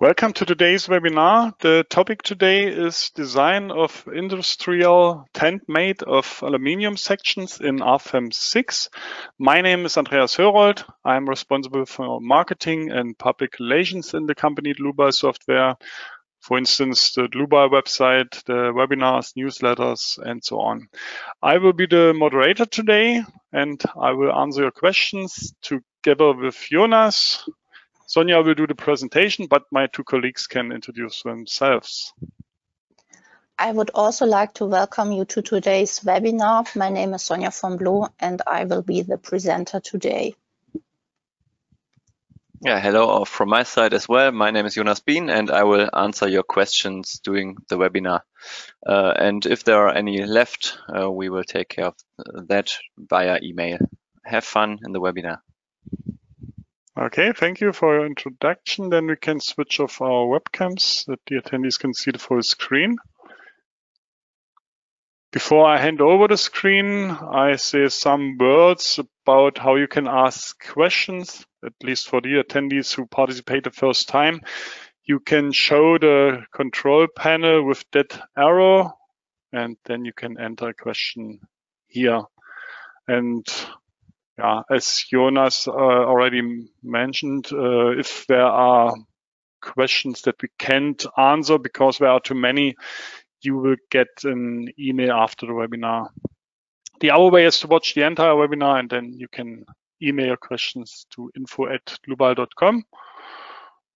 Welcome to today's webinar. The topic today is design of industrial tent made of aluminium sections in RFEM 6. My name is Andreas Hörold. I'm responsible for marketing and public relations in the company Dlubal Software. For instance, the Dlubal website, the webinars, newsletters, and so on. I will be the moderator today, and I will answer your questions together with Jonas. Sonja will do the presentation, but my two colleagues can introduce themselves. I would also like to welcome you to today's webinar. My name is Sonja von Bloh, and I will be the presenter today. Yeah, hello from my side as well. My name is Jonas Bien, and I will answer your questions during the webinar. And if there are any left, we will take care of that via email. Have fun in the webinar. Okay, thank you for your introduction. Then we can switch off our webcams that the attendees can see the full screen. Before I hand over the screen, I say some words about how you can ask questions, at least for the attendees who participate the first time. You can show the control panel with that arrow, and then you can enter a question here. And yeah, as Jonas already mentioned, if there are questions that we can't answer because there are too many, you will get an email after the webinar. The other way is to watch the entire webinar, and then you can email your questions to info@dlubal.com.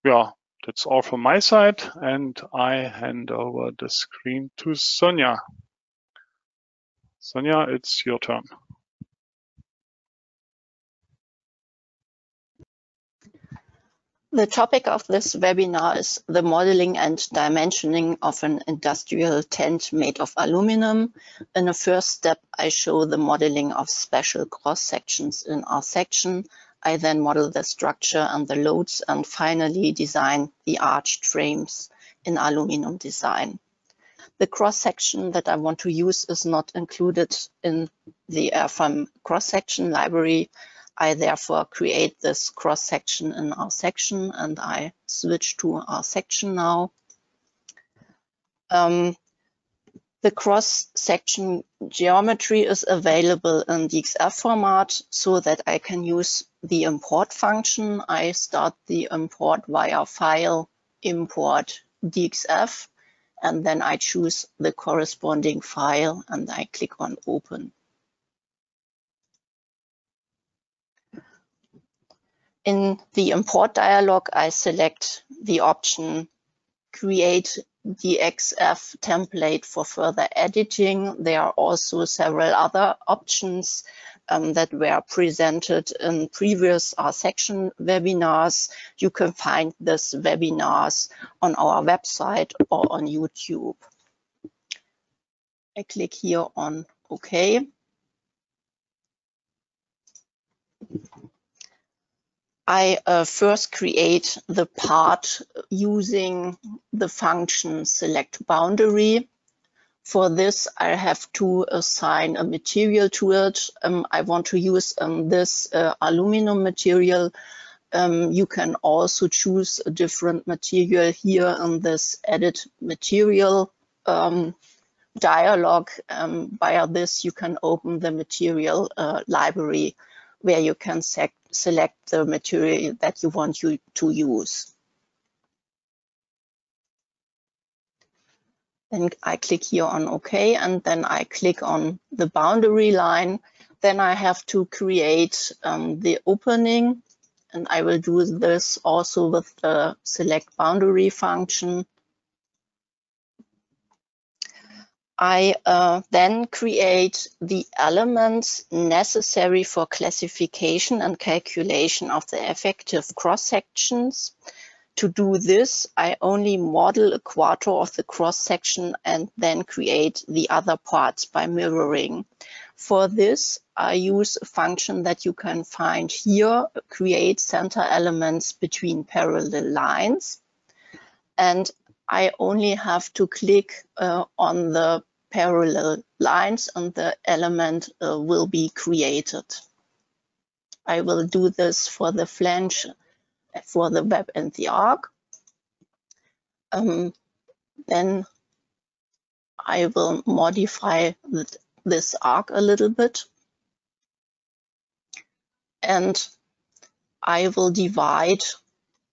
Yeah, that's all from my side, and I hand over the screen to Sonja. Sonja, it's your turn. The topic of this webinar is the modeling and dimensioning of an industrial tent made of aluminum. In a first step, I show the modeling of special cross sections in our section. I then model the structure and the loads, and finally design the arched frames in aluminum design. The cross section that I want to use is not included in the RFEM cross section library. I therefore create this cross section in our section, and I switch to our section now. The cross section geometry is available in DXF format so that I can use the import function. I start the import via File, Import, DXF, and then I choose the corresponding file and I click on Open. In the import dialog, I select the option Create DXF template for further editing. There are also several other options that were presented in previous section webinars. You can find these webinars on our website or on YouTube. I click here on OK. I first create the part using the function select boundary. For this, I have to assign a material to it. I want to use this aluminum material. You can also choose a different material here in this edit material dialog. Via this, you can open the material library where you can select the material that you want to use. Then I click here on OK, and then I click on the boundary line. Then I have to create the opening, and I will do this also with the select boundary function. I then create the elements necessary for classification and calculation of the effective cross sections. To do this, I only model a quarter of the cross section and then create the other parts by mirroring. For this, I use a function that you can find here, create center elements between parallel lines. And I only have to click on the parallel lines and the element will be created. I will do this for the flange, for the web and the arc. Then I will modify this arc a little bit, and I will divide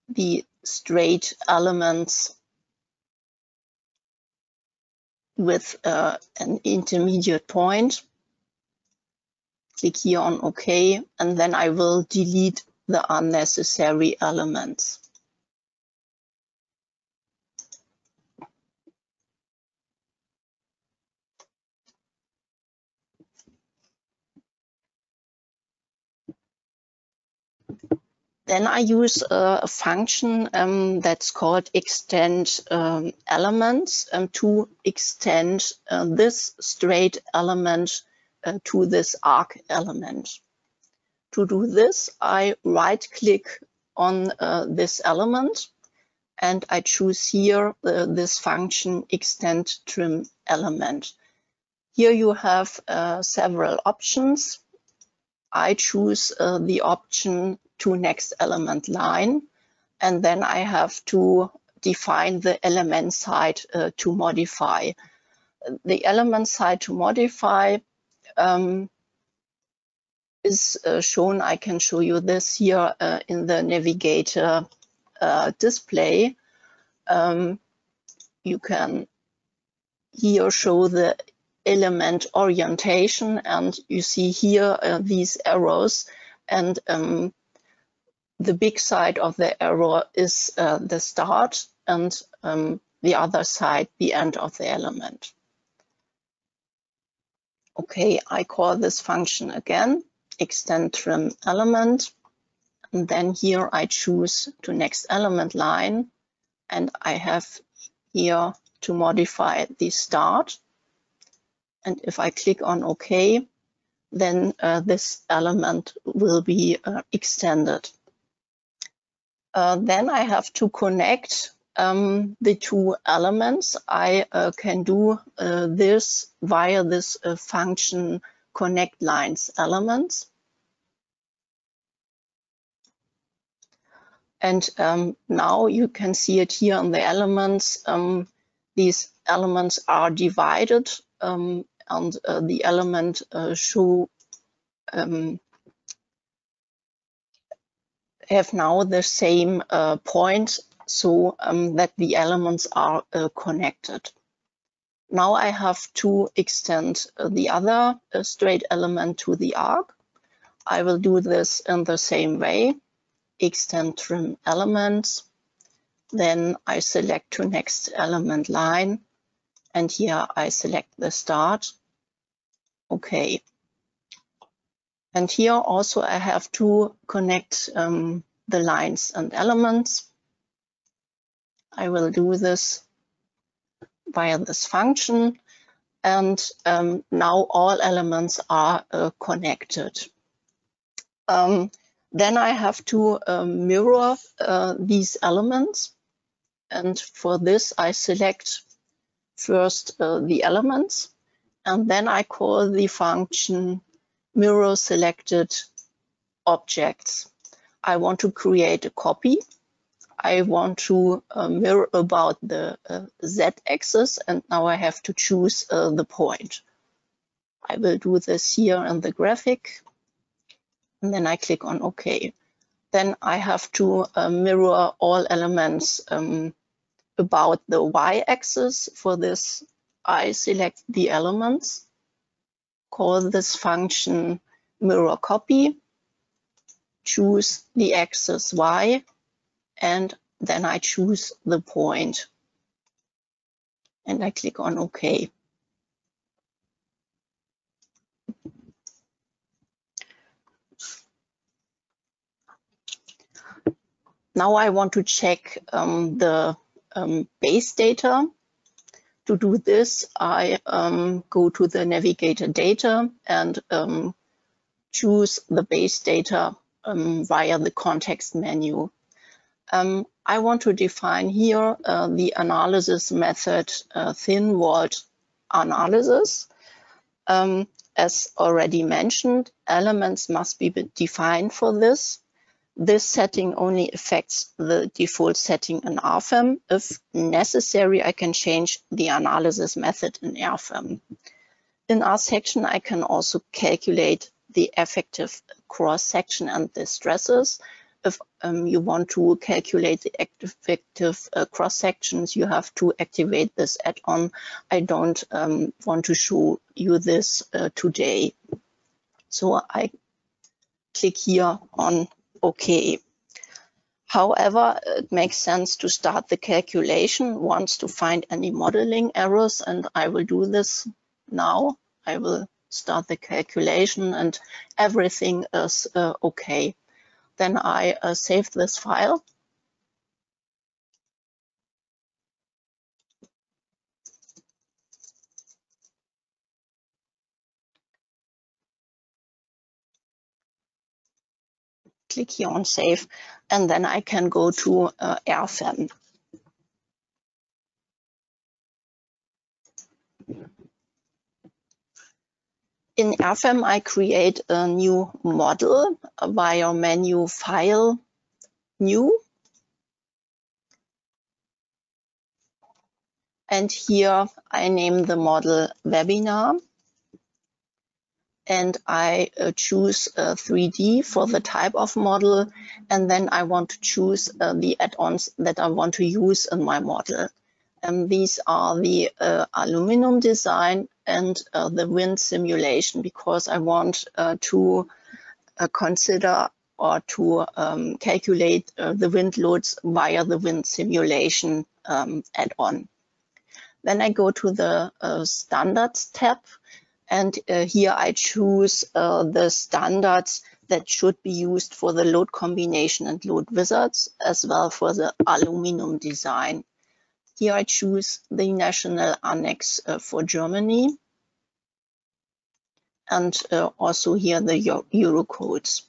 the straight elements with an intermediate point. Click here on OK, and then I will delete the unnecessary elements. Then I use a function that's called extend elements to extend this straight element to this arc element. To do this, I right-click on this element, and I choose here this function extend trim element. Here you have several options. I choose the option to next element line, and then I have to define the element side to modify. The element side to modify is shown. I can show you this here in the navigator display. You can here show the element orientation, and you see here these arrows, and the big side of the arrow is the start, and the other side the end of the element. Okay, I call this function again, extend trim element, and then here I choose to next element line, and I have here to modify the start. And if I click on OK, then this element will be extended. Then I have to connect the two elements. I can do this via this function connect lines elements. And now you can see it here on the elements. These elements are divided, and the element show have now the same point, so that the elements are connected. Now I have to extend the other straight element to the arc. I will do this in the same way. Extend trim elements. Then I select to next element line, and here I select the start. Okay. And here also I have to connect the lines and elements. I will do this via this function, and now all elements are connected. Then I have to mirror these elements, and for this I select first the elements, and then I call the function mirror selected objects. I want to create a copy. I want to mirror about the z-axis, and now I have to choose the point. I will do this here in the graphic, and then I click on OK. Then I have to mirror all elements about the y-axis. For this, I select the elements, call this function mirror copy, choose the axis y, and then I choose the point, and I click on OK. Now I want to check the base data. To do this, I go to the navigator data and choose the base data via the context menu. I want to define here the analysis method thin-walled analysis. As already mentioned, elements must be defined for this. This setting only affects the default setting in RFEM. If necessary, I can change the analysis method in RFEM. In RSECTION, I can also calculate the effective cross-section and the stresses. If you want to calculate the effective cross-sections, you have to activate this add-on. I don't want to show you this today. So I click here on OK. However, it makes sense to start the calculation once to find any modeling errors, and I will do this now. I will start the calculation and everything is OK. Then I save this file. Click here on save, and then I can go to RFEM. In RFEM, I create a new model via menu File, New. And here I name the model Webinar. And I choose 3D for the type of model. And then I want to choose the add-ons that I want to use in my model. And these are the aluminium design and the wind simulation, because I want to consider or to calculate the wind loads via the wind simulation add-on. Then I go to the Standards tab, and here I choose the standards that should be used for the load combination and load wizards, as well for the aluminium design. Here I choose the national annex for Germany, and also here the Euro codes.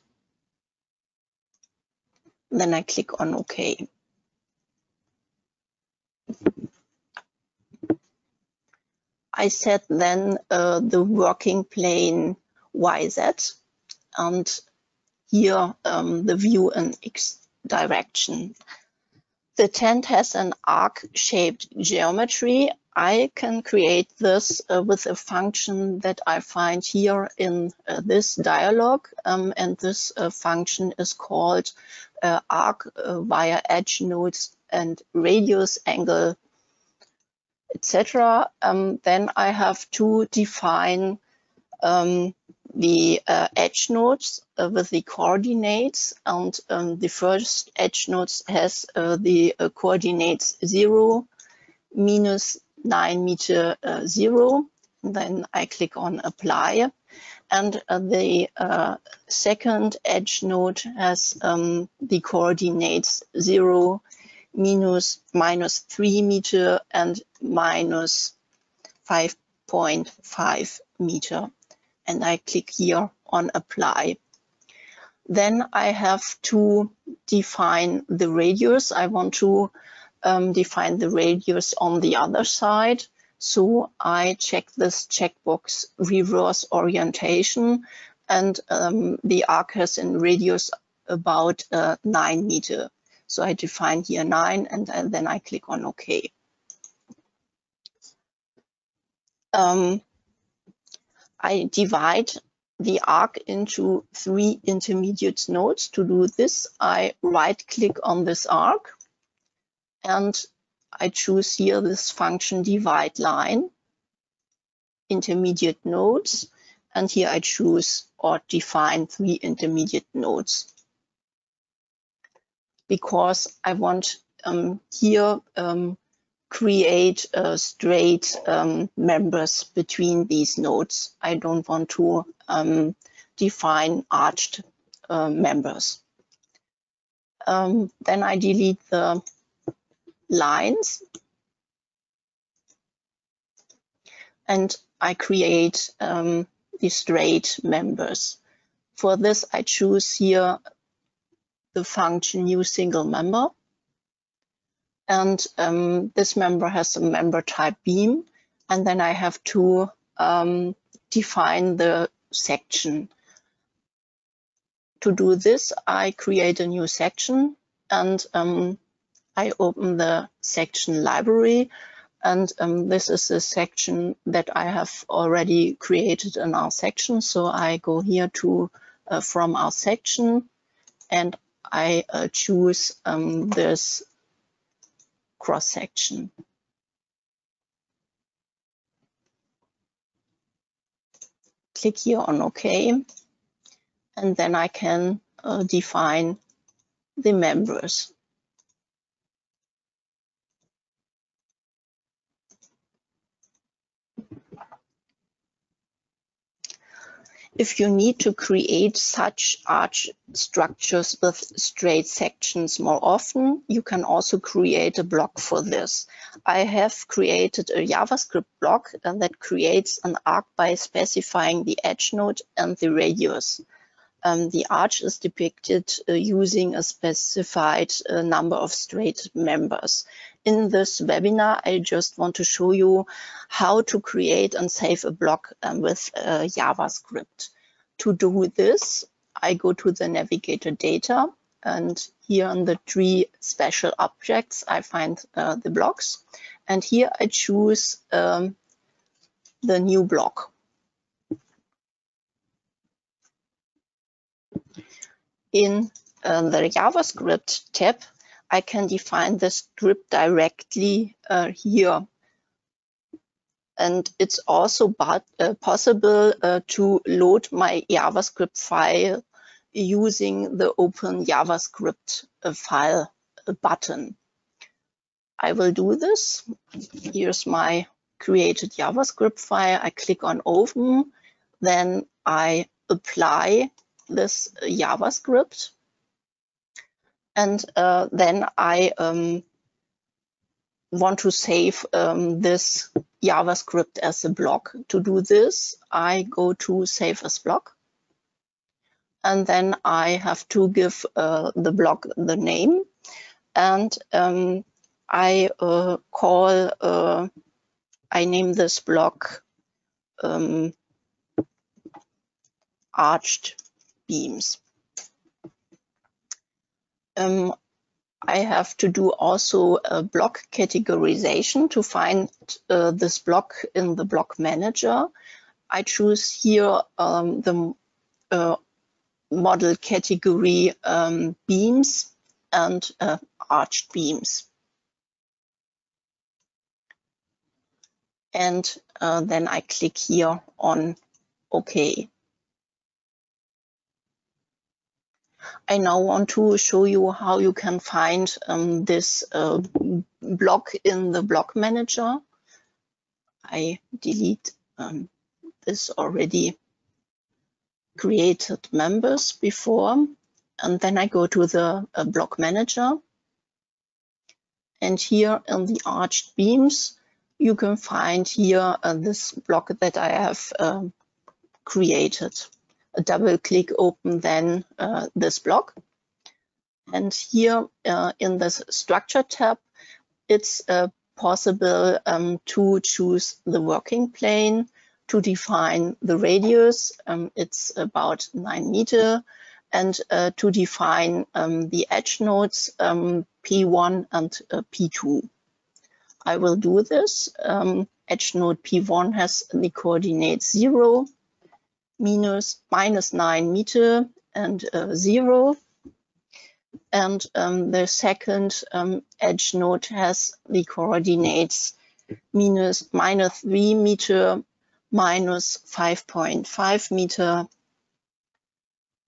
Then I click on OK. I set then the working plane YZ, and here the view in X direction. The tent has an arc-shaped geometry. I can create this with a function that I find here in this dialog, and this function is called arc via edge nodes and radius angle, etc. Then I have to define the edge nodes with the coordinates, and the first edge nodes has the coordinates 0, minus 9 meter 0. Then I click on apply, and the second edge node has the coordinates 0, minus 3 meter and minus 5.5 meter. And I click here on apply. Then I have to define the radius. I want to define the radius on the other side. So I check this checkbox reverse orientation, and the arc has a radius about 9 meter. So I define here 9, and then I click on OK. I divide the arc into 3 intermediate nodes. To do this, I right-click on this arc, and I choose here this function divide line, intermediate nodes, and here I choose or define 3 intermediate nodes, because I want here create straight members between these nodes. I don't want to define arched members. Then I delete the lines, and I create the straight members. For this, I choose here the function new single member. And this member has a member type beam, and then I have to define the section. to do this, I create a new section, and I open the section library, and this is a section that I have already created in our section. So I go here to from our section, and I choose this cross section. Click here on OK, and then I can define the members. If you need to create such arch structures with straight sections more often, you can also create a block for this. I have created a JavaScript block that creates an arc by specifying the edge node and the radius. The arch is depicted using a specified number of straight members. In this webinar, I just want to show you how to create and save a block with JavaScript. To do this, I go to the navigator data, and here on the three special objects, I find the blocks. And here I choose the new block. In the JavaScript tab, I can define the script directly here. And it's also possible to load my JavaScript file using the Open JavaScript file button. I will do this. Here's my created JavaScript file. I click on Open, then I apply this JavaScript, and then I want to save this JavaScript as a block. To do this, I go to Save as Block, and then I have to give the block the name, and I name this block Arched Beams. I have to do also a block categorization to find this block in the block manager. I choose here the model category beams and arched beams. And then I click here on OK. I now want to show you how you can find this block in the block manager. I delete this already created members before, and then I go to the block manager. And here in the arched beams, you can find here this block that I have created. A double click open then this block, and here in this structure tab, it's possible to choose the working plane, to define the radius, it's about 9 meters, and to define the edge nodes P1 and P2. I will do this. Edge node P1 has the coordinates 0, minus 9 meters, and 0. And the second edge node has the coordinates minus 3 meters, minus 5.5 meters.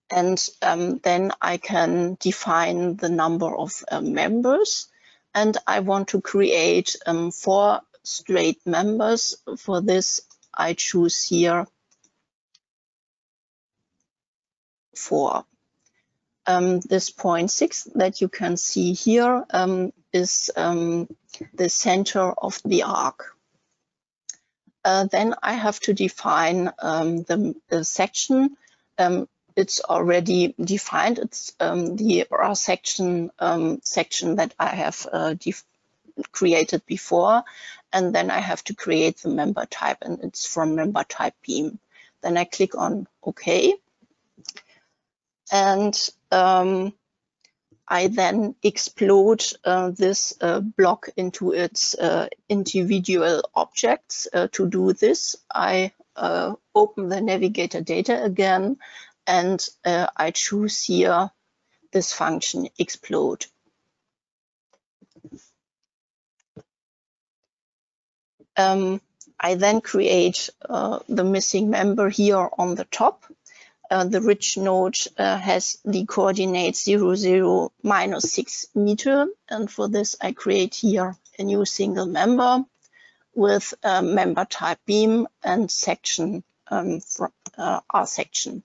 And then I can define the number of members. And I want to create 4 straight members. For this, I choose here 4. This point 6 that you can see here is the center of the arc. Then I have to define the section. It's already defined. It's the section that I have created before, and then I have to create the member type, and it's from member type beam. Then I click on OK. and I then explode this block into its individual objects. To do this, I open the navigator data again, and I choose here this function explode. I then create the missing member here on the top. The rich node has the coordinates 0, 0, -6 meter, and for this I create here a new single member with member type beam and section from R section.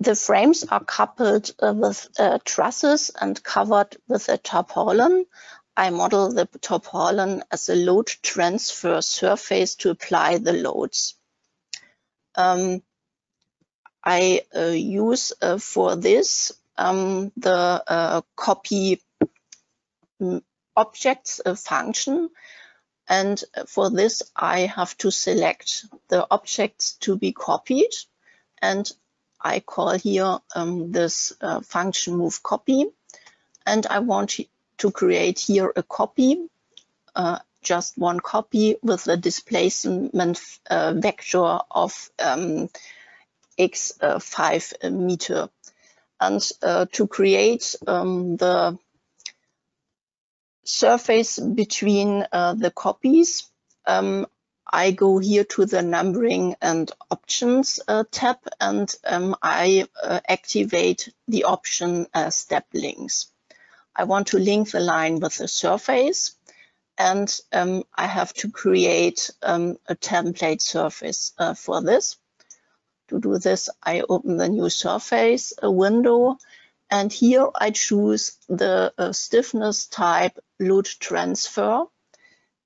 The frames are coupled with trusses and covered with a tarpaulin. I model the tarpaulin as a load transfer surface to apply the loads. I use for this the copy objects function, and for this I have to select the objects to be copied, and I call here this function move copy, and I want to create here a copy, just one copy with a displacement vector of x 5 meter. And to create the surface between the copies, I go here to the numbering and options tab, and I activate the option step links. I want to link the line with the surface, and I have to create a template surface for this. To do this, I open the new surface window, and here I choose the stiffness type load transfer.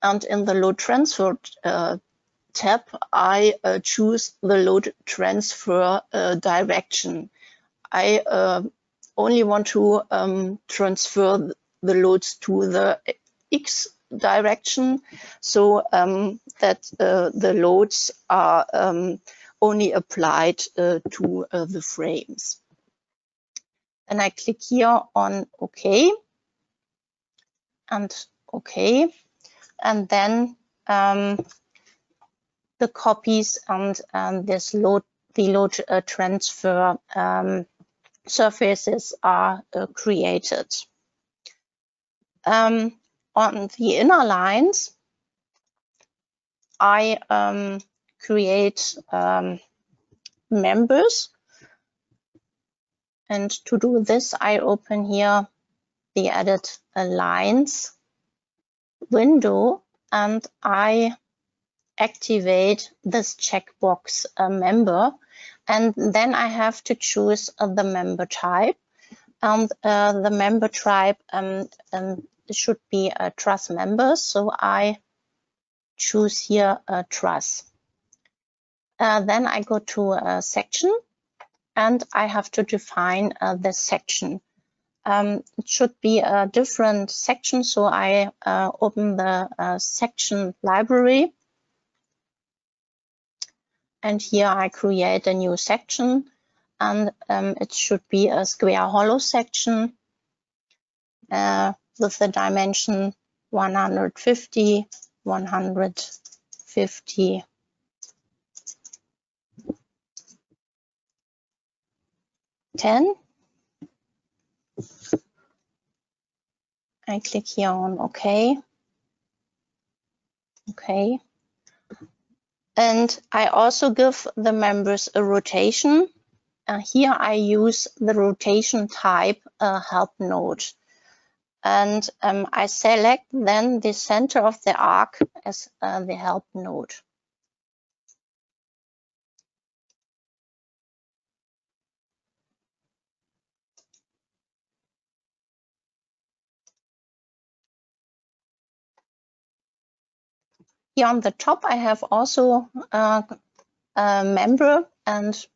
And in the load transfer tab, I choose the load transfer direction. I only want to transfer the loads to the X direction, so that the loads are only applied to the frames. And I click here on OK and OK, and then the copies and this load transfer surfaces are created. On the inner lines, I create members, and to do this I open here the edit lines window, and I activate this checkbox member, and then I have to choose the member type, and the member type should be a truss member, so I choose here a truss. Then I go to a section, and I have to define this section. It should be a different section, so I open the section library, and here I create a new section, and it should be a square hollow section with the dimension 150, 150, 10. I click here on OK. OK. And I also give the members a rotation. Here I use the rotation type help node. And I select then the center of the arc as the help node. Here on the top, I have also a member, and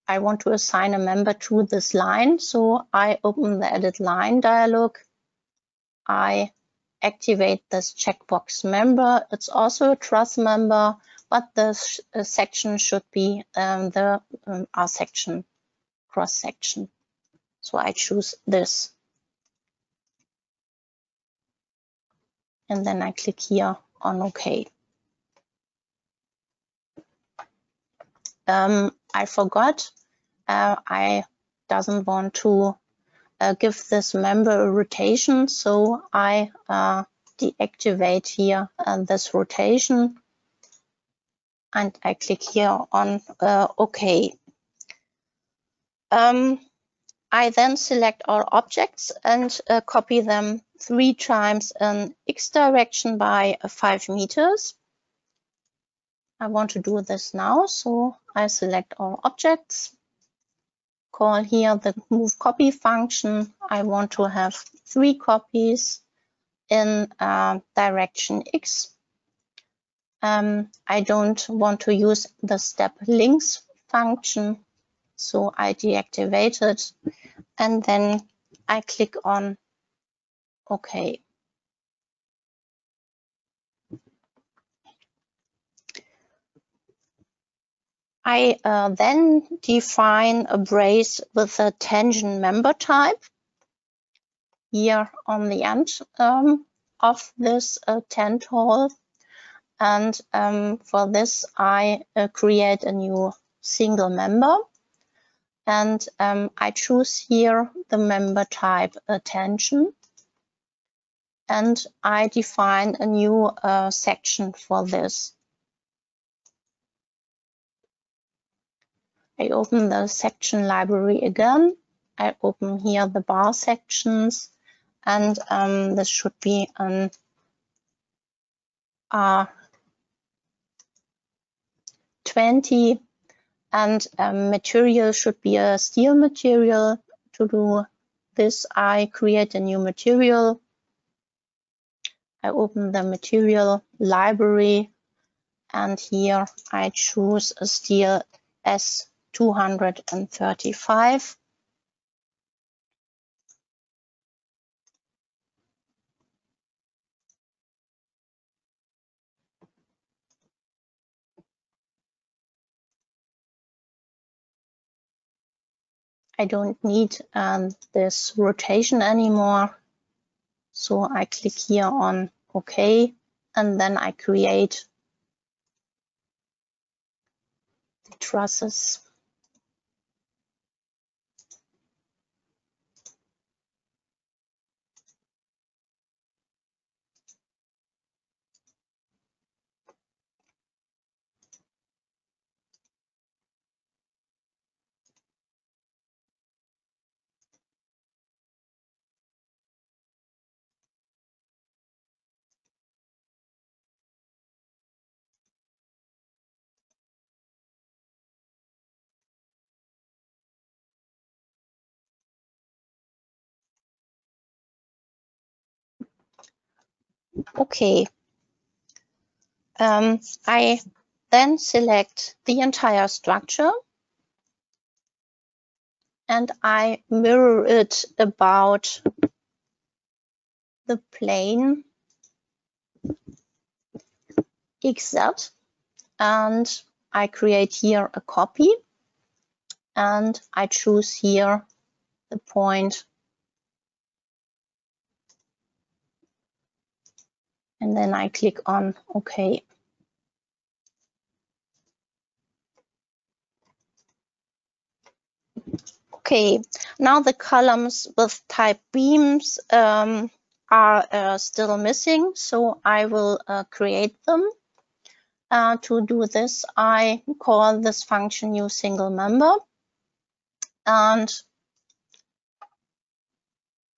I want to assign a member to this line. So I open the edit line dialog. I activate this checkbox member. It's also a truss member, but the section should be the R section, cross section. So I choose this. And then I click here on OK. I forgot, I doesn't want to give this member a rotation, so I deactivate here this rotation, and I click here on OK. I then select all objects and copy them 3 times in X direction by 5 meters. I want to do this now, so I select all objects, call here the move copy function. I want to have 3 copies in direction X. I don't want to use the step links function, so I deactivate it, and then I click on OK. I then define a brace with a tangent member type here on the end of this tent hole. And for this, I create a new single member. And I choose here the member type tangent. And I define a new section for this. I open the section library again. I open here the bar sections, and this should be an R20, and material should be a steel material. To do this, I create a new material. I open the material library, and here I choose a steel S235. I don't need this rotation anymore, so I click here on OK, and then I create the trusses. Okay. I then select the entire structure, and I mirror it about the plane XZ, and I create here a copy, and I choose here the point, and then I click on OK. Okay, now the columns with type beams are still missing, so I will create them. To do this, I call this function new single member, and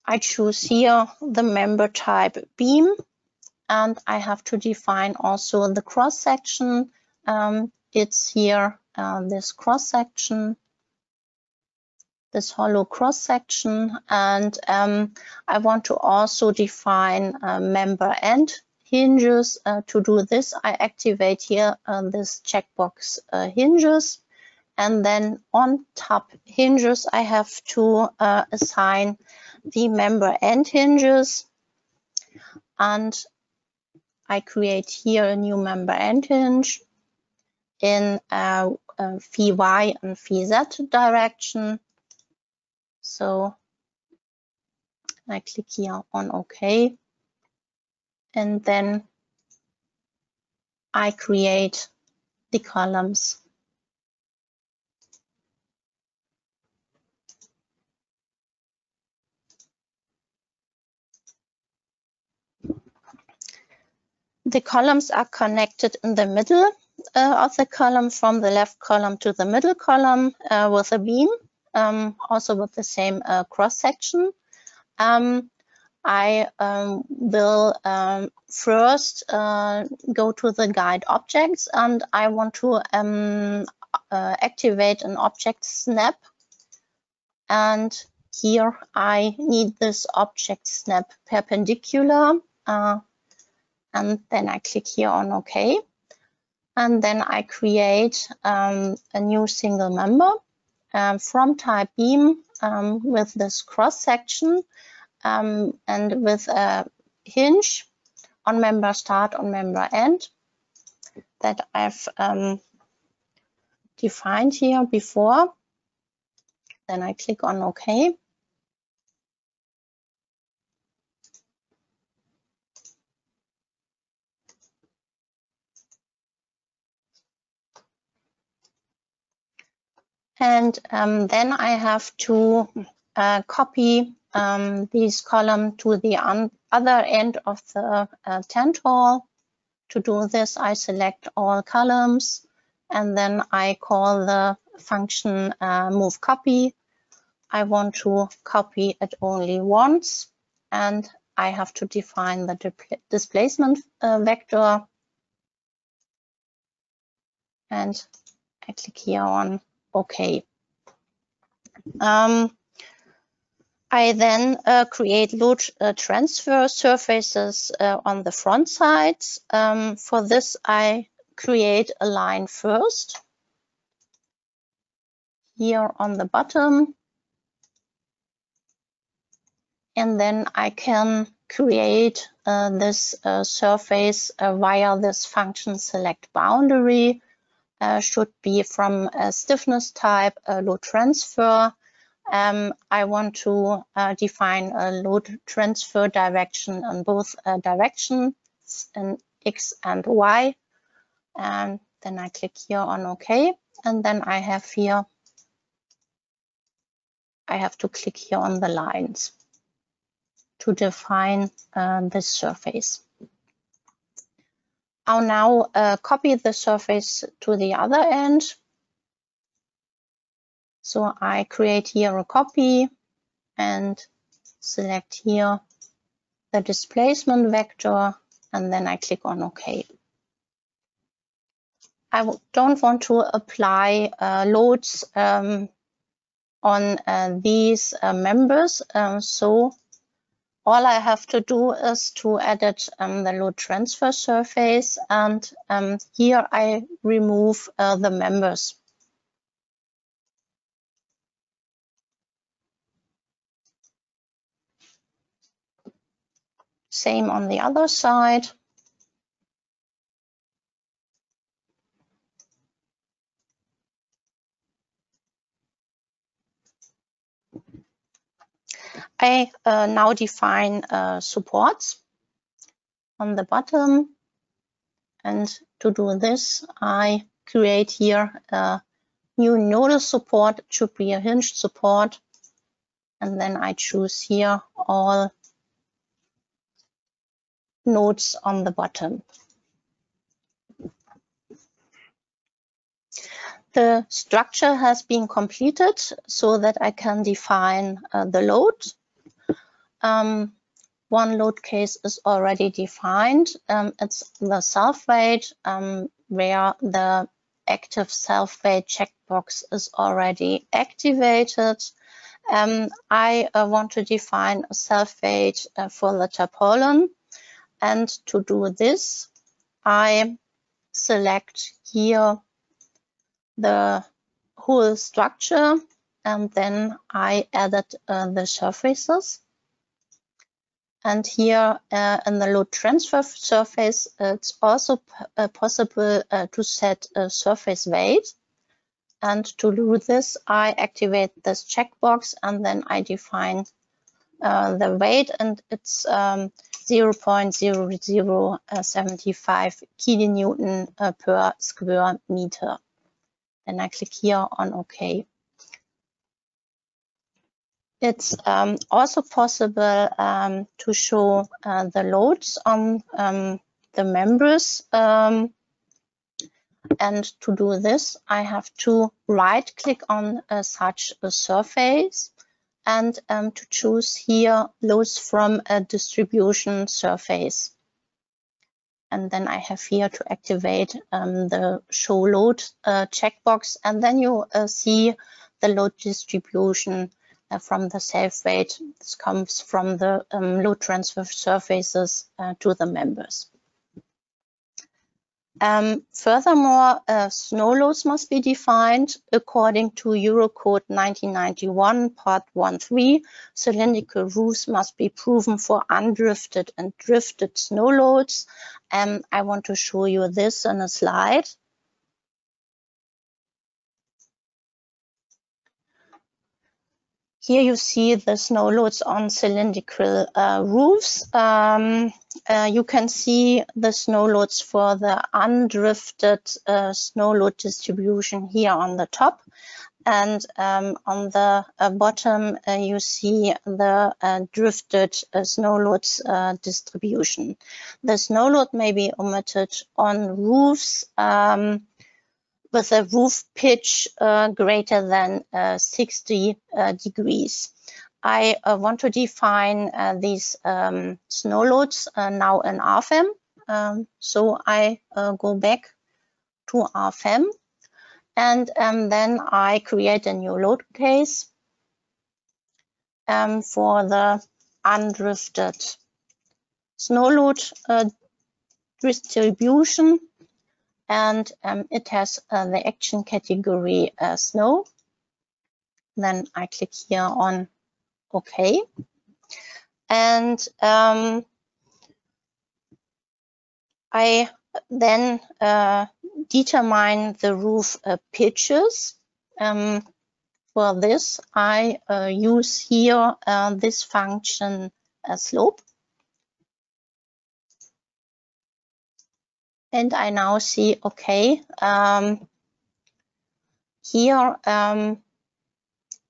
I choose here the member type beam, and I have to define also the cross section. It's here this cross section, this hollow cross section, and I want to also define member end hinges. To do this, I activate here this checkbox hinges, and then on top hinges I have to assign the member end hinges. and I create here a new member end hinge in phi y and phi z direction. So I click here on OK, and then I create the columns. The columns are connected in the middle of the column, from the left column to the middle column, with a beam, also with the same cross section. I will first go to the guide objects, and I want to activate an object snap. And here I need this object snap perpendicular. And then I click here on OK. And then I create a new single member from type beam with this cross section and with a hinge on member start, on member end that I've defined here before. Then I click on OK. And then I have to copy this column to the other end of the tent hall. To do this, I select all columns, and then I call the function move copy. I want to copy it only once, and I have to define the displacement vector. And I click here on OK. I then create load transfer surfaces on the front sides. For this, I create a line first here on the bottom. And then I can create this surface via this function select boundary. Should be from a stiffness type load transfer. I want to define a load transfer direction in both directions, in X and Y. And then I click here on OK. And then I have here, I have to click here on the lines to define this surface. I'll now copy the surface to the other end. So I create here a copy and select here the displacement vector, and then I click on OK. I don't want to apply loads on these members, so all I have to do is to edit the load transfer surface, and here I remove the members. Same on the other side. I now define supports on the bottom, and to do this, I create here a new nodal support. It should be a hinged support, and then I choose here all nodes on the bottom. The structure has been completed so that I can define the load. One load case is already defined. It's the self-weight, where the active self-weight checkbox is already activated. I want to define a self-weight for the tarpaulin. And to do this, I select here the whole structure, and then I added the surfaces. And here in the load transfer surface, it's also possible to set a surface weight. And to do this, I activate this checkbox and then I define the weight, and it's 0.0075 kilonewton per square meter. Then I click here on OK. It's also possible to show the loads on the members. And to do this, I have to right-click on such a surface and to choose here loads from a distribution surface. And then I have here to activate the show load checkbox, and then you see the load distribution from the self weight. This comes from the load transfer surfaces to the members. Furthermore, snow loads must be defined according to Eurocode 1991, Part 1.3. Cylindrical roofs must be proven for undrifted and drifted snow loads. I want to show you this in a slide. Here you see the snow loads on cylindrical roofs. You can see the snow loads for the undrifted snow load distribution here on the top. And on the bottom, you see the drifted snow loads distribution. The snow load may be omitted on roofs with a roof pitch greater than 60 degrees. I want to define these snow loads now in RFEM. So I go back to RFEM, and then I create a new load case for the undrifted snow load distribution. And it has the action category snow. Then I click here on OK. And I then determine the roof pitches. For this, I use here this function slope. And I now see, okay, here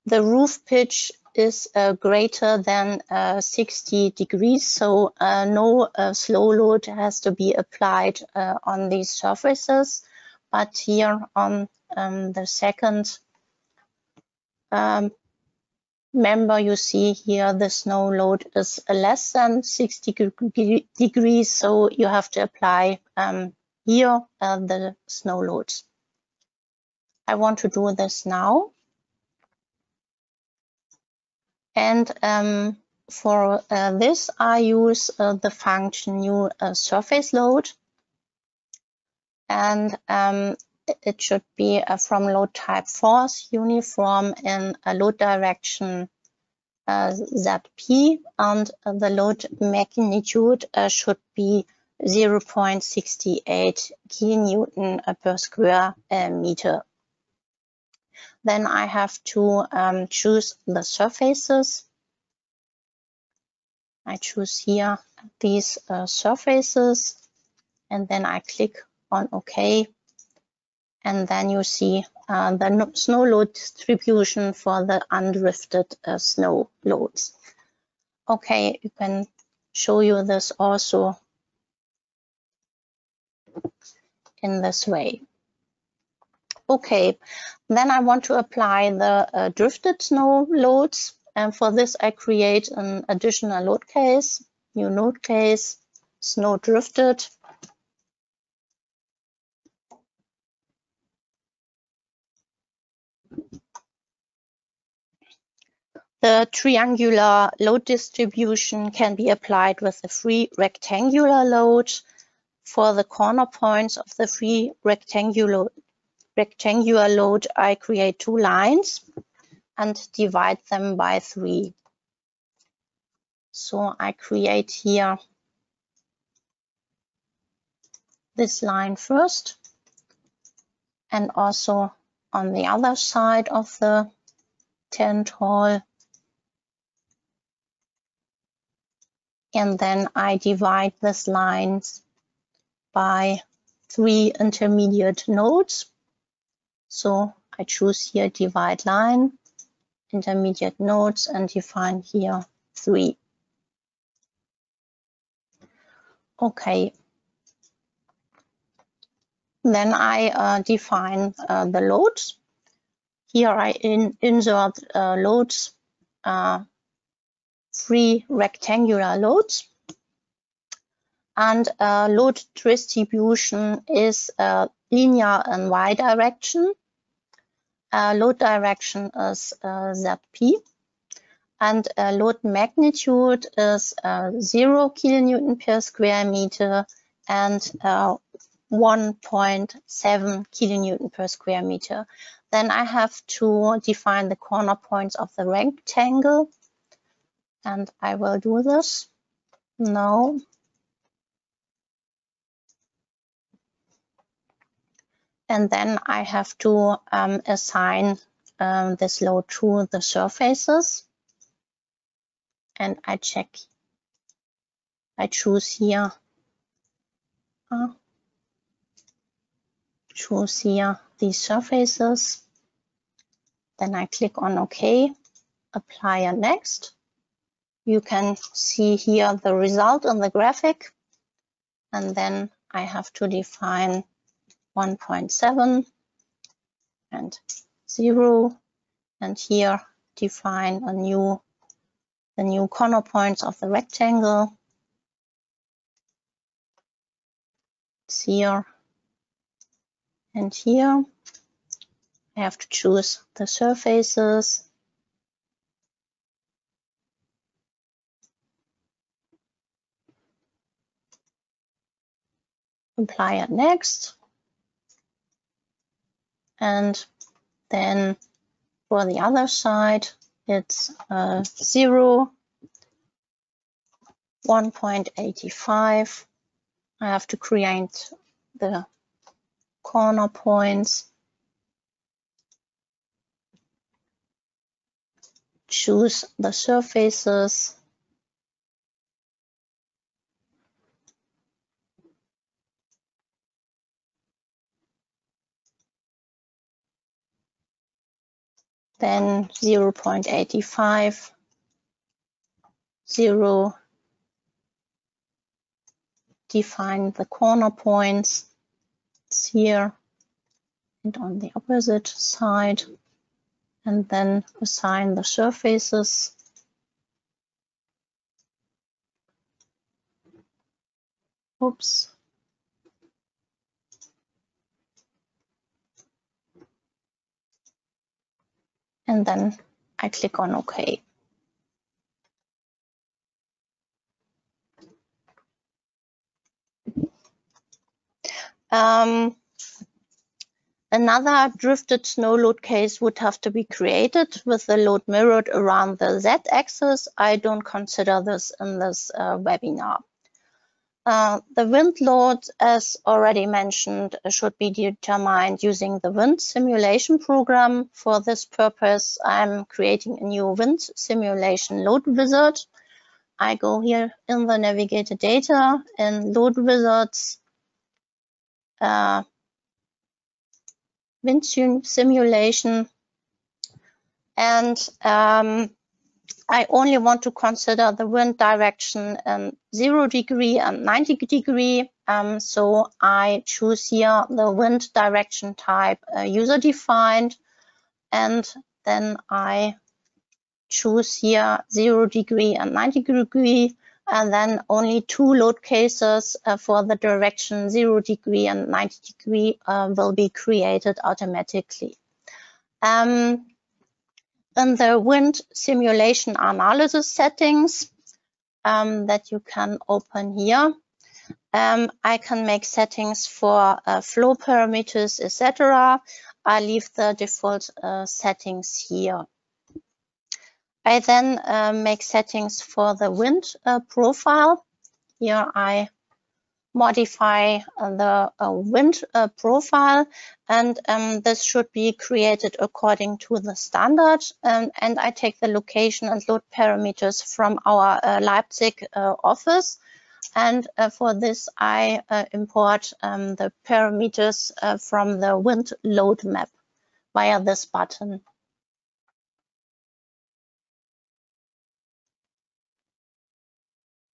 the roof pitch is greater than 60 degrees, so no slow load has to be applied on these surfaces. But here on the second member, you see here the snow load is less than 60 degrees, so you have to apply here the snow loads. I want to do this now. And for this, I use the function new surface load. And it should be from load type force, uniform in a load direction ZP, and the load magnitude should be 0.68 kilonewton per square meter. Then I have to choose the surfaces. I choose here these surfaces, and then I click on OK. And then you see the snow load distribution for the undrifted snow loads. Okay, you can show you this also in this way. Okay, then I want to apply the drifted snow loads. And for this, I create an additional load case, new load case, snow drifted. The triangular load distribution can be applied with a free rectangular load. For the corner points of the free rectangular load, I create two lines and divide them by 3. So I create here this line first, and also on the other side of the tent hall. And then I divide these lines by 3 intermediate nodes. So I choose here divide line, intermediate nodes, and define here 3. Okay. Then I define the loads. Here I insert loads, 3 rectangular loads. And load distribution is linear in y direction. Load direction is ZP. And load magnitude is 0 kilonewton per square meter and 1.7 kilonewton per square meter. Then I have to define the corner points of the rectangle, and I will do this now. And then I have to assign this load to the surfaces. And I check, I choose here, these surfaces. Then I click on OK, apply and next. You can see here the result in the graphic. And then I have to define 1.7 and 0. And here define the new corner points of the rectangle. It's here and here. I have to choose the surfaces. Apply it next. And then for the other side, it's 0, 1.85. I have to create the corner points. Choose the surfaces. Then 0.85, 0. Define the corner points. It's here and on the opposite side. And then assign the surfaces. Oops. And then I click on OK. Another drifted snow load case would have to be created with the load mirrored around the Z-axis. I don't consider this in this webinar. The wind load, as already mentioned, should be determined using the wind simulation program. For this purpose, I'm creating a new wind simulation load wizard. I go here in the navigator data and load wizards, wind simulation, and I only want to consider the wind direction in 0 degree and 90 degree. So I choose here the wind direction type user defined, and then I choose here 0 degree and 90 degree, and then only 2 load cases for the direction 0 degree and 90 degree will be created automatically. In the wind simulation analysis settings that you can open here, I can make settings for flow parameters, etc. I leave the default settings here. I then make settings for the wind profile. Here I modify the wind profile, and this should be created according to the standard. And I take the location and load parameters from our Leipzig office. And for this, I import the parameters from the wind load map via this button.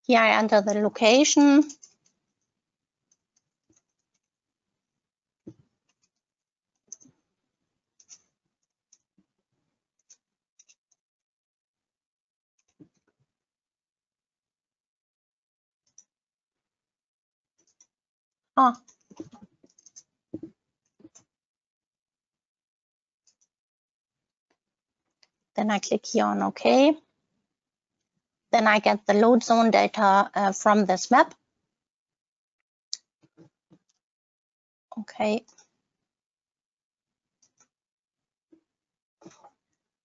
Here I enter the location. Then I click here on OK. Then I get the load zone data from this map. Okay.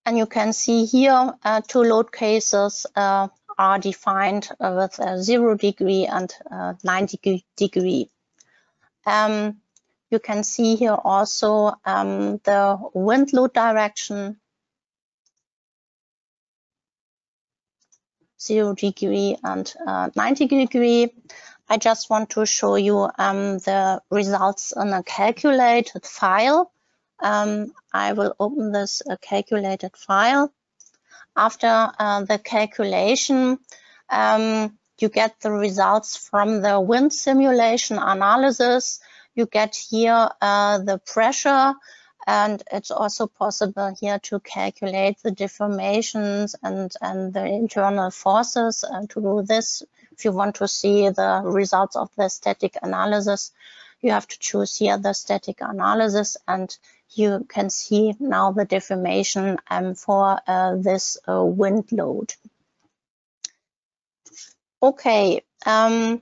And you can see here 2 load cases are defined with 0 degree and 90 degree. You can see here also the wind load direction, 0 degree and 90 degree. I just want to show you the results in a calculated file. I will open this calculated file. After the calculation, you get the results from the wind simulation analysis. You get here the pressure, and it's also possible here to calculate the deformations and the internal forces. And to do this, if you want to see the results of the static analysis, you have to choose here the static analysis, and you can see now the deformation for this wind load. Okay, then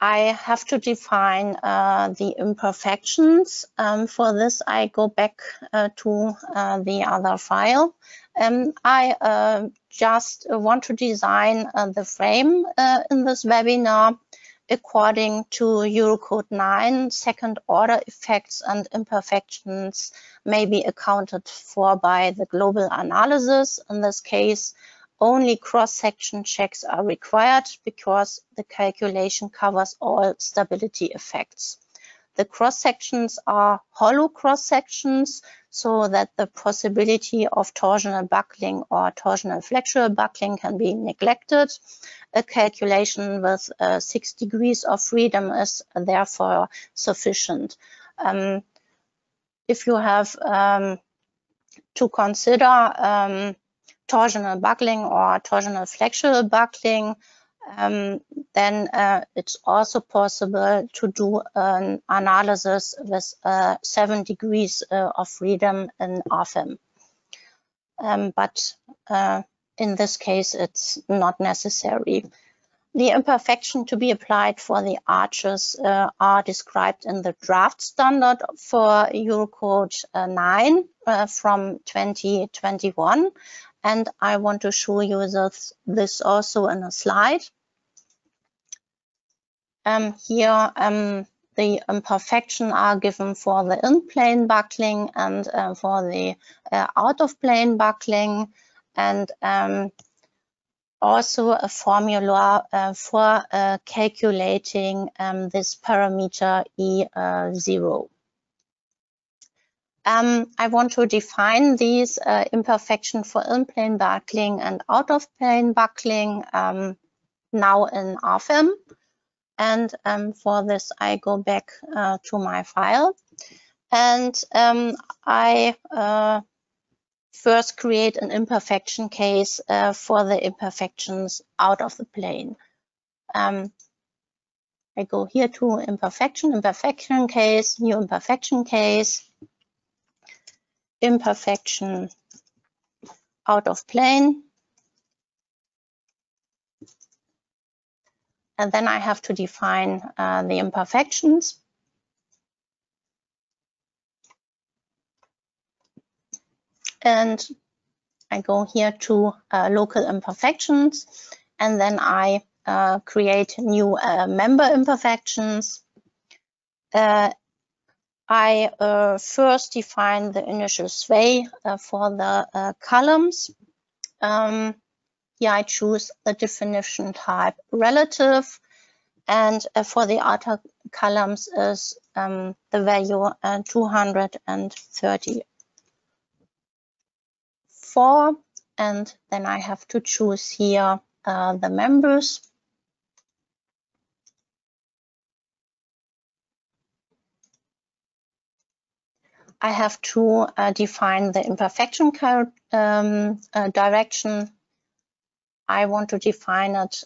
I have to define the imperfections. For this, I go back to the other file. I just want to design the frame in this webinar according to Eurocode 9. Second order effects and imperfections may be accounted for by the global analysis. In this case, only cross-section checks are required because the calculation covers all stability effects. The cross-sections are hollow cross-sections, so that the possibility of torsional buckling or torsional flexural buckling can be neglected. A calculation with 6 degrees of freedom is therefore sufficient. If you have to consider torsional buckling or torsional flexural buckling, then it's also possible to do an analysis with 7 degrees of freedom in RFEM. But in this case, it's not necessary. The imperfection to be applied for the arches are described in the draft standard for Eurocode 9 from 2021. And I want to show you this also in a slide. Here, the imperfections are given for the in-plane buckling and for the out-of-plane buckling, and also a formula for calculating this parameter E0. I want to define these imperfections for in-plane buckling and out-of-plane buckling now in RFEM. And for this, I go back to my file, and I first create an imperfection case for the imperfections out of the plane. I go here to imperfection case, new imperfection case, imperfection out of plane. And then I have to define the imperfections. and I go here to local imperfections, and then I create new member imperfections. I first define the initial sway for the columns. Here I choose the definition type relative, and for the outer columns is the value 234, and then I have to choose here the members. I have to define the imperfection direction. I want to define it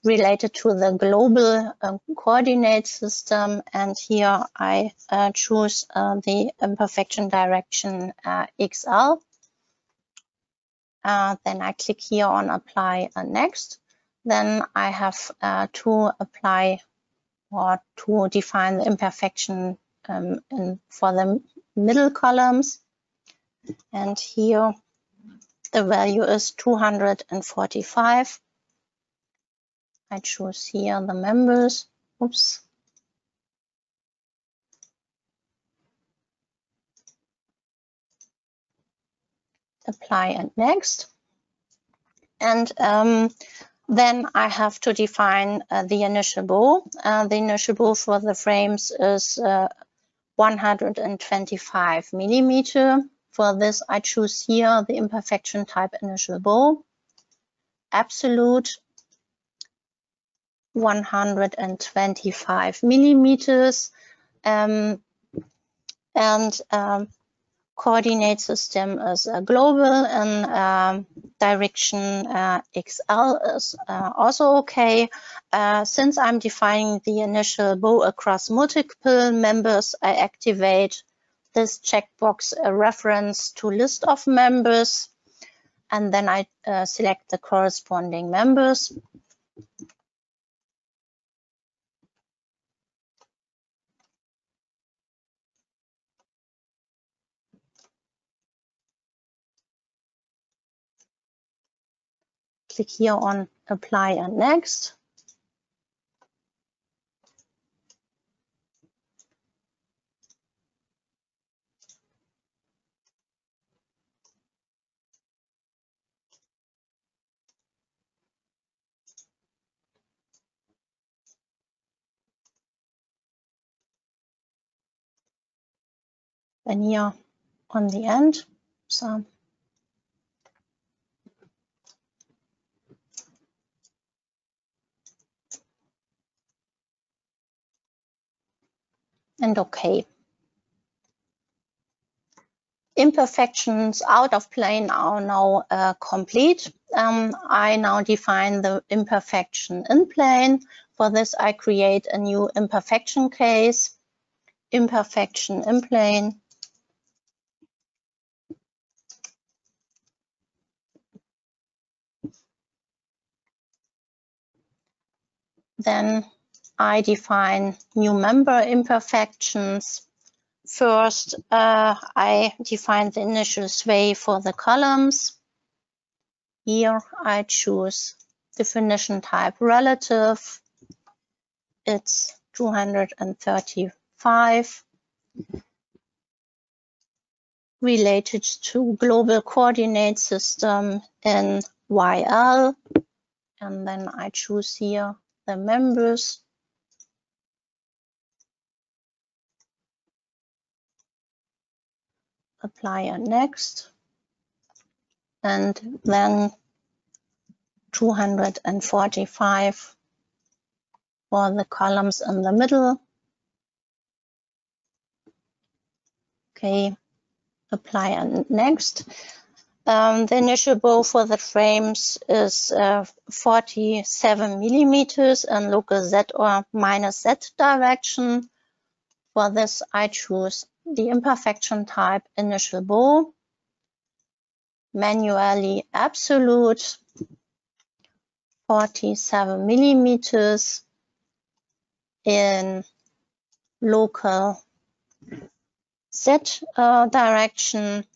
related to the global coordinate system, and here I choose the imperfection direction XL. Then I click here on apply next. Then I have to apply or to define the imperfection for the middle columns, and here the value is 245. I choose here the members. Oops. Apply and next. And then I have to define the initial bow. The initial bow for the frames is 125 millimeter. For this, I choose here the imperfection type initial bow, absolute 125 millimeters, and coordinate system is global, and direction XL is also okay. Since I'm defining the initial bow across multiple members, I activate this checkbox reference to list of members, and then I select the corresponding members. Click here on apply and next. Then here on the end, so and okay. Imperfections out of plane are now complete. I now define the imperfection in plane. For this, I create a new imperfection case, imperfection in plane. Then I define new member imperfections. First, I define the initial sway for the columns. Here I choose definition type relative. It's 235. Related to global coordinate system in YL. And then I choose here the members. Apply and next. And then 245 for the columns in the middle. Okay, apply and next. The initial bow for the frames is 47 millimeters in local Z or minus Z direction. For this, I choose the imperfection type initial bow, manually absolute, 47 millimeters in local Z direction.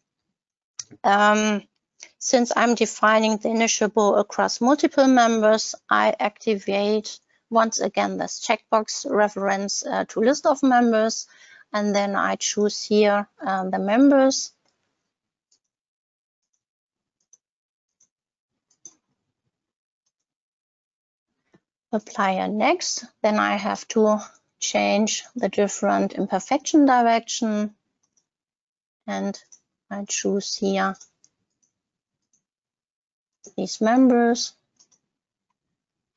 Since I'm defining the initiable across multiple members, I activate once again this checkbox reference to list of members, and then I choose here the members. Apply a next, then I have to change the different imperfection direction, and I choose here these members,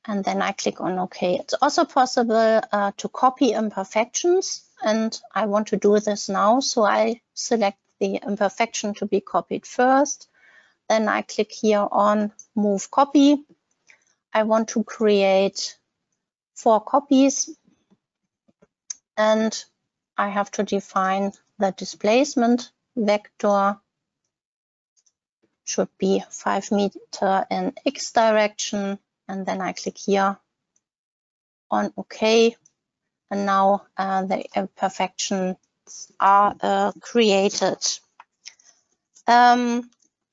and then I click on OK. It's also possible to copy imperfections, and I want to do this now, so I select the imperfection to be copied first. Then I click here on Move Copy. I want to create 4 copies, and I have to define the displacement vector. Should be 5 meters in X direction, and then I click here on OK, and now the imperfections are created.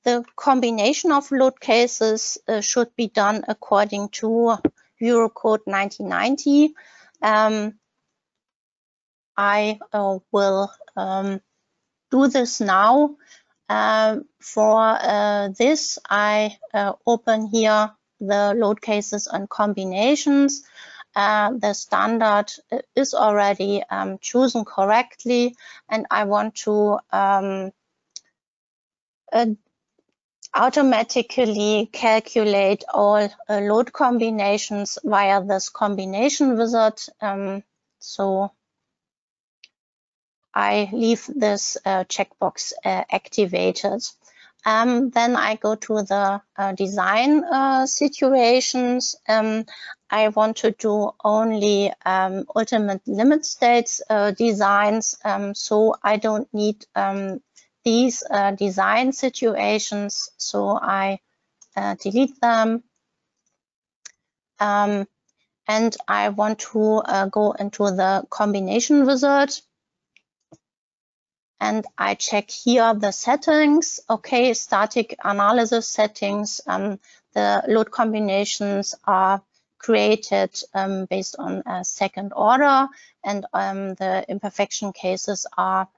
The combination of load cases should be done according to Eurocode 1990. I will do this now. For this, I open here the load cases and combinations. The standard is already chosen correctly, and I want to automatically calculate all load combinations via this combination wizard. So I leave this checkbox activated. Then I go to the design situations. I want to do only ultimate limit states designs, so I don't need these design situations, so I delete them. And I want to go into the combination wizard, and I check here the settings. Okay, static analysis settings. The load combinations are created based on a second order, and the imperfection cases are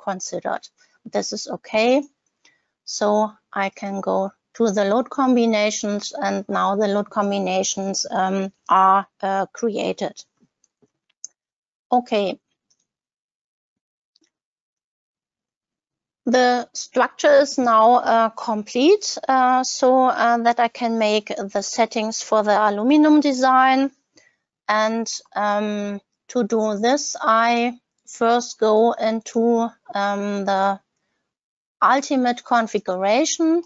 considered. This is okay. So I can go to the load combinations, and now the load combinations are created. Okay. The structure is now complete, so that I can make the settings for the aluminum design. And to do this, I first go into the ultimate configuration.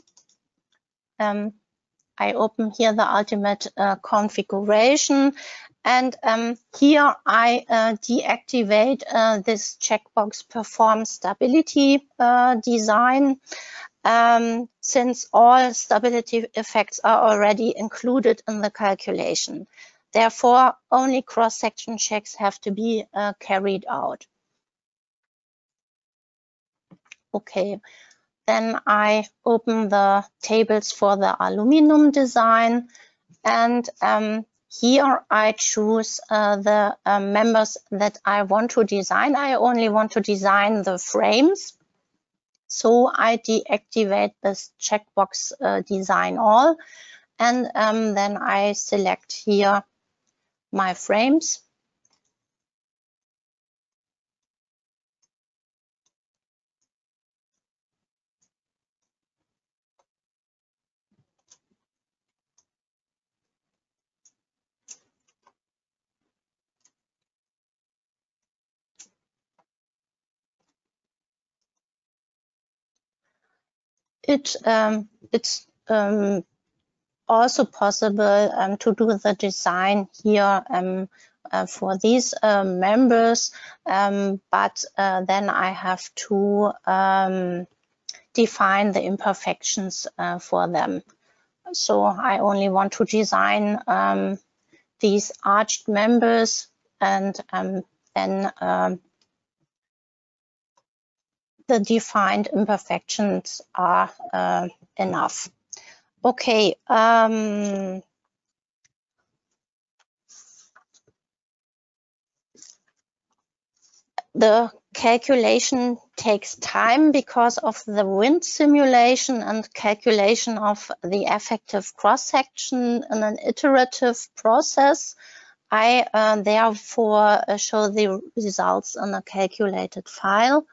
I open here the ultimate configuration, and here I deactivate this checkbox perform stability design, since all stability effects are already included in the calculation. Therefore, only cross-section checks have to be carried out. Okay. Then I open the tables for the aluminum design, and here I choose the members that I want to design. I only want to design the frames, so I deactivate this checkbox design all, and then I select here my frames. It's also possible to do the design here for these members, but then I have to define the imperfections for them. So I only want to design these arched members, and then the defined imperfections are enough. Okay. The calculation takes time because of the wind simulation and calculation of the effective cross-section in an iterative process. I therefore show the results in a calculated file.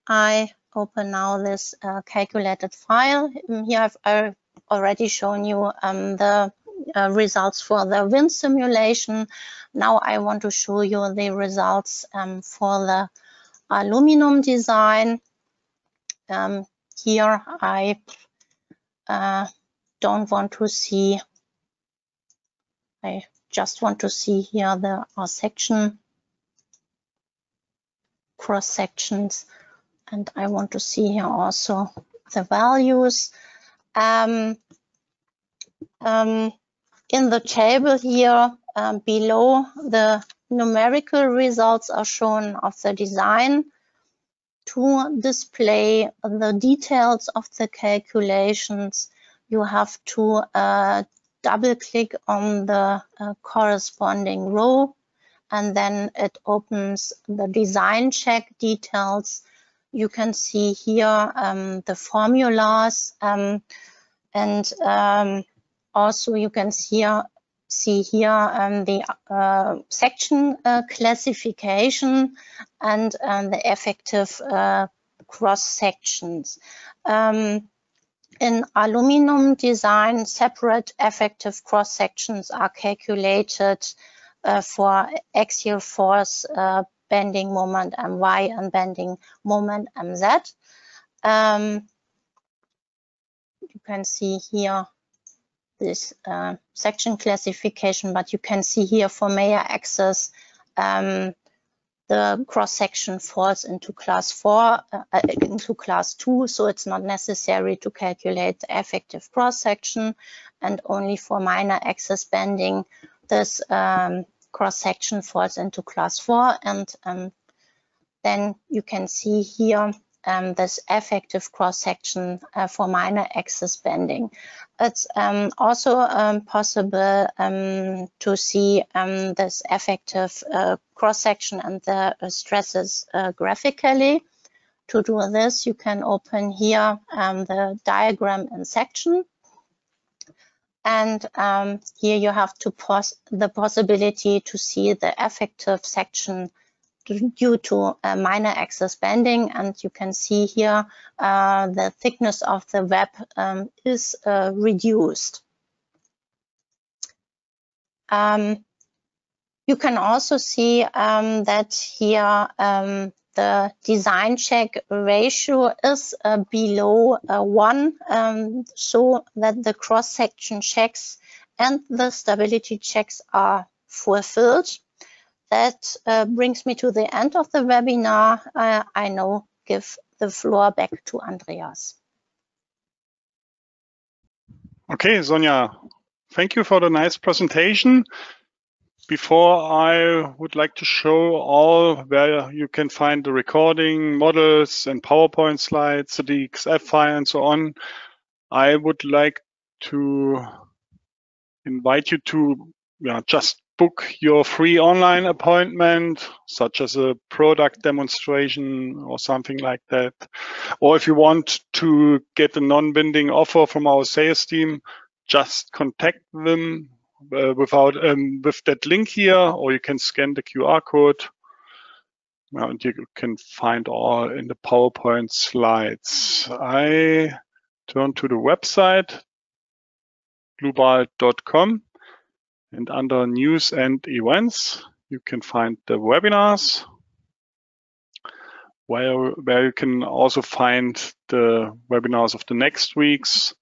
I open now this calculated file. Here I've already shown you the results for the wind simulation. Now I want to show you the results for the aluminum design. Here I don't want to see, I just want to see here the section, cross sections, and I want to see here also the values. In the table here below, the numerical results are shown of the design. To display the details of the calculations, you have to double click on the corresponding row, and then it opens the design check details. You can see here the formulas, and also you can see here the section classification and the effective cross sections. In aluminum design, separate effective cross sections are calculated for axial force, bending moment My and bending moment Mz. You can see here this section classification, but you can see here for major axis the cross section falls into class 4, into class 2, so it's not necessary to calculate the effective cross section, and only for minor axis bending this cross section falls into class 4, and then you can see here this effective cross section for minor axis bending. It's also possible to see this effective cross section and the stresses graphically. To do this, you can open here the diagram in section, and here you have to the possibility to see the effective section due to minor axis bending, and you can see here the thickness of the web is reduced. You can also see that here the design check ratio is below 1, so that the cross-section checks and the stability checks are fulfilled. That brings me to the end of the webinar. I now give the floor back to Andreas. Okay, Sonja, thank you for the nice presentation. Before I would like to show all where you can find the recording, models and PowerPoint slides, the DXF file and so on, I would like to invite you to just book your free online appointment, such as a product demonstration or something like that. Or if you want to get a non-binding offer from our sales team, just contact them with that link here, or you can scan the QR code. And you can find all in the PowerPoint slides. I turn to the website, dlubal.com. And under news and events, you can find the webinars, where you can also find the webinars of the next weeks.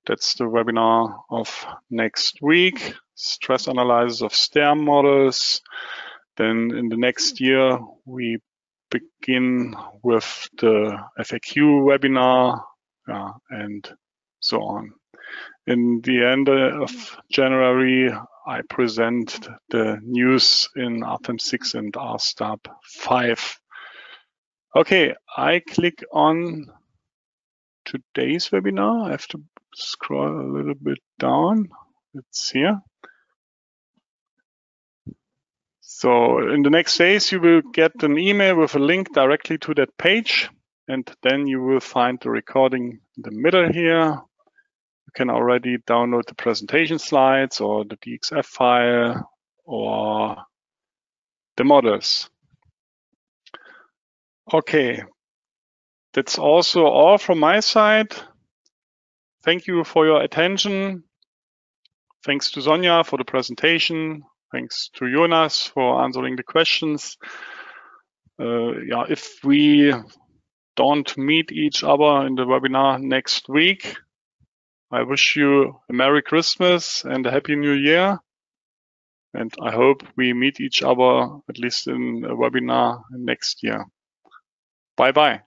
That's the webinar of next week, stress analysis of STEM models. Then in the next year, we begin with the FAQ webinar, and so on. In the end of January, I present the news in RFEM 6 and RSTAP 5. Okay, I click on today's webinar. I have to scroll a little bit down. It's here. So in the next days, you will get an email with a link directly to that page, and then you will find the recording in the middle here. You can already download the presentation slides or the DXF file or the models. Okay, that's also all from my side. Thank you for your attention. Thanks to Sonja for the presentation. Thanks to Jonas for answering the questions. Yeah, if we don't meet each other in the webinar next week, I wish you a Merry Christmas and a Happy New Year. And I hope we meet each other at least in a webinar next year. Bye-bye.